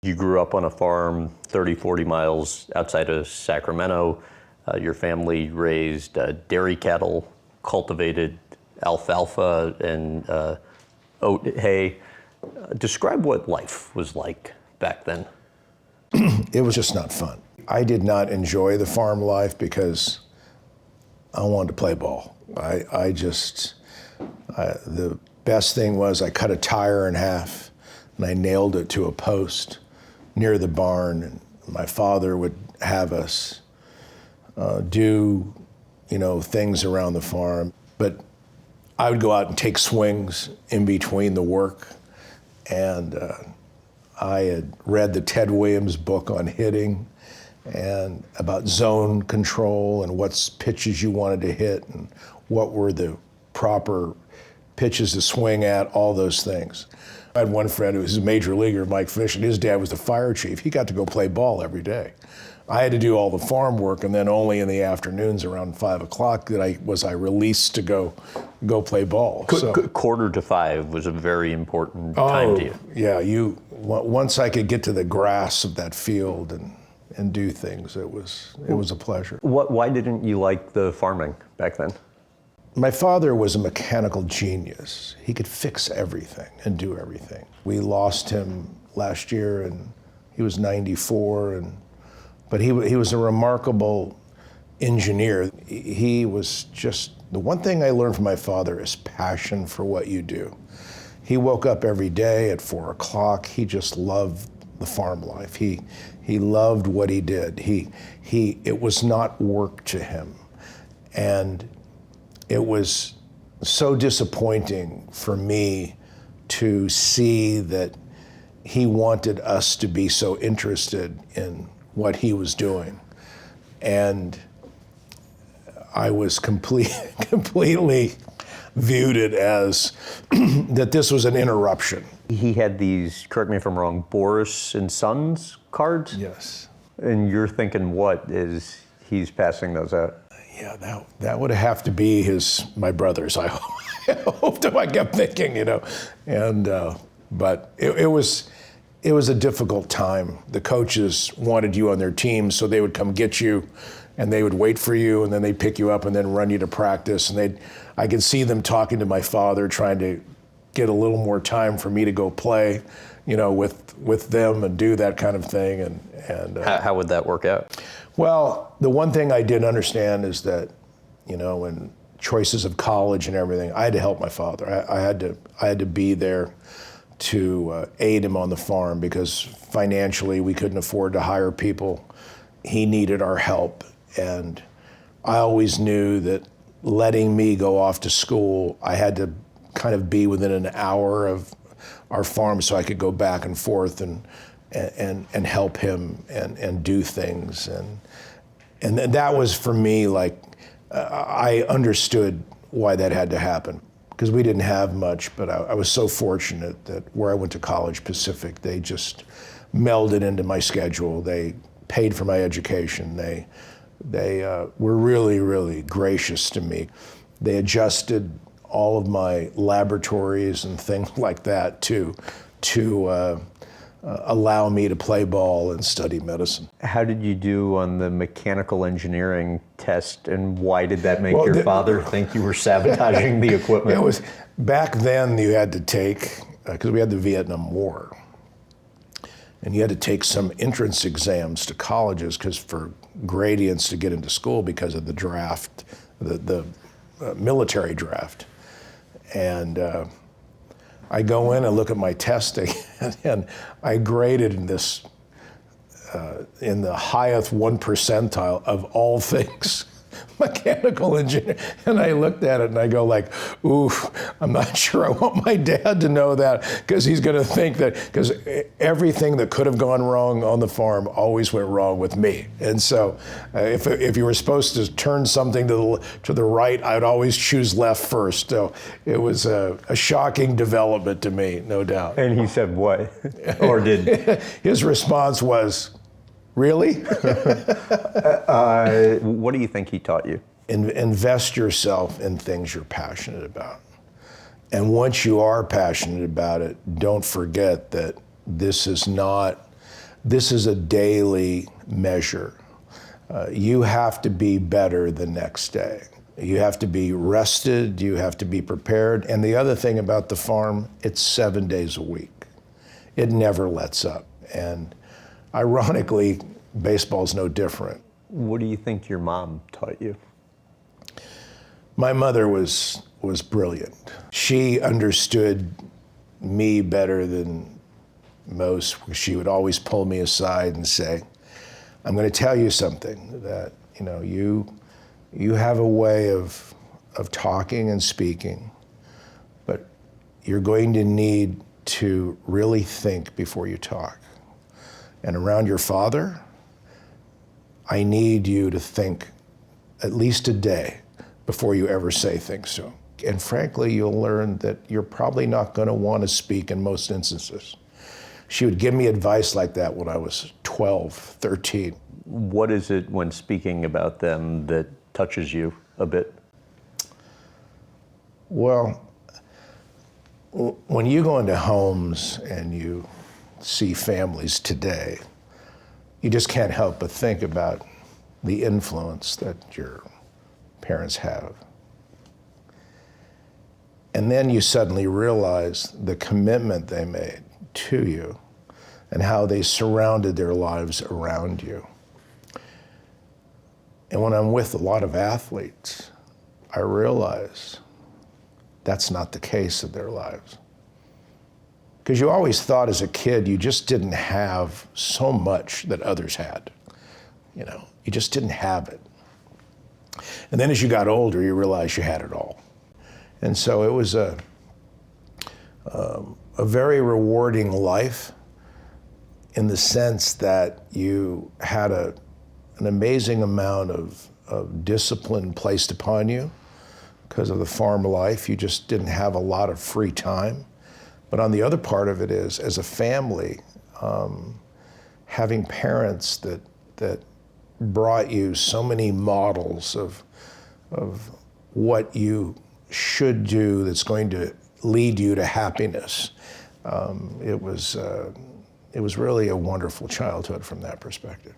You grew up on a farm 30, 40 miles outside of Sacramento. Your family raised dairy cattle, cultivated alfalfa and oat hay. Describe what life was like back then. It was just not fun. I did not enjoy the farm life because I wanted to play ball. The best thing was I cut a tire in half and I nailed it to a post near the barn, and my father would have us do, things around the farm. But I would go out and take swings in between the work, and I had read the Ted Williams book on hitting and about zone control and what pitches you wanted to hit and what were the proper pitches to swing at, all those things. I had one friend who was a major leaguer, Mike Fish, and his dad was the fire chief. He got to go play ball every day. I had to do all the farm work, and then only in the afternoons around 5 o'clock that I released to go play ball. Quarter to 5 was a very important time to you. Yeah, once I could get to the grass of that field and do things, it was a pleasure. Why didn't you like the farming back then? My father was a mechanical genius. He could fix everything and do everything. We lost him last year, and he was 94, but he was a remarkable engineer. He was just, the one thing I learned from my father is passion for what you do. He woke up every day at 4 o'clock. He just loved the farm life. He loved what he did. It was not work to him. And it was so disappointing for me to see that he wanted us to be so interested in what he was doing. And I was completely viewed it as that this was an interruption. He had these, correct me if I'm wrong, Boras and Sons cards? Yes. And you're thinking, what is he's passing those out? Yeah, that would have to be my brother's. I hoped. I kept thinking, and but it was a difficult time. The coaches wanted you on their team, so they would come get you, and they would wait for you, and then they'd pick you up and then run you to practice. And I could see them talking to my father, trying to get a little more time for me to go play, with them and do that kind of thing. And how would that work out? Well, the one thing I did understand is that, in choices of college and everything, I had to help my father. I had to be there to aid him on the farm because financially we couldn't afford to hire people. He needed our help, and I always knew that letting me go off to school, I had to kind of be within an hour of our farm so I could go back and forth and help him and do things. And that was for me, I understood why that had to happen because we didn't have much, but I was so fortunate that where I went to college, Pacific, they just melded into my schedule. They paid for my education. They were really, really gracious to me. They adjusted all of my laboratories and things like that to allow me to play ball and study medicine. How did you do on the mechanical engineering test, and why did that make your father think you were sabotaging the equipment? It was, back then you had to take, because we had the Vietnam War, and you had to take some entrance exams to colleges because for gradients to get into school because of the draft, the military draft. And I go in and look at my testing, and I graded in this, in the highest 1 percentile of all things, mechanical engineer. And I looked at it and I go ooh, I'm not sure I want my dad to know that because he's going to think that, because everything that could have gone wrong on the farm always went wrong with me. And so if you were supposed to turn something to the right, I'd always choose left first. So it was a shocking development to me, no doubt. And he said what? Or did? His response was, really? What do you think he taught you? Invest yourself in things you're passionate about. And once you are passionate about it, don't forget that this is not this is a daily measure. You have to be better the next day. You have to be rested, you have to be prepared. And the other thing about the farm, it's 7 days a week. It never lets up. And ironically, baseball's no different. What do you think your mom taught you? My mother was brilliant. She understood me better than most. She would always pull me aside and say, I'm going to tell you something, that you have a way of talking and speaking, but you're going to need to really think before you talk. And around your father, I need you to think at least a day before you ever say things to him. And frankly, you'll learn that you're probably not going to want to speak in most instances. She would give me advice like that when I was 12, 13. What is it when speaking about them that touches you a bit? Well, when you go into homes and you see families today, you just can't help but think about the influence that your parents have. And then you suddenly realize the commitment they made to you and how they surrounded their lives around you. And when I'm with a lot of athletes, I realize that's not the case of their lives. Because you always thought as a kid you just didn't have so much that others had. You just didn't have it. And then as you got older, you realized you had it all. And so it was a very rewarding life in the sense that you had an amazing amount of discipline placed upon you because of the farm life. You just didn't have a lot of free time. But on the other part of it is, as a family, having parents that brought you so many models of what you should do that's going to lead you to happiness. It was really a wonderful childhood from that perspective.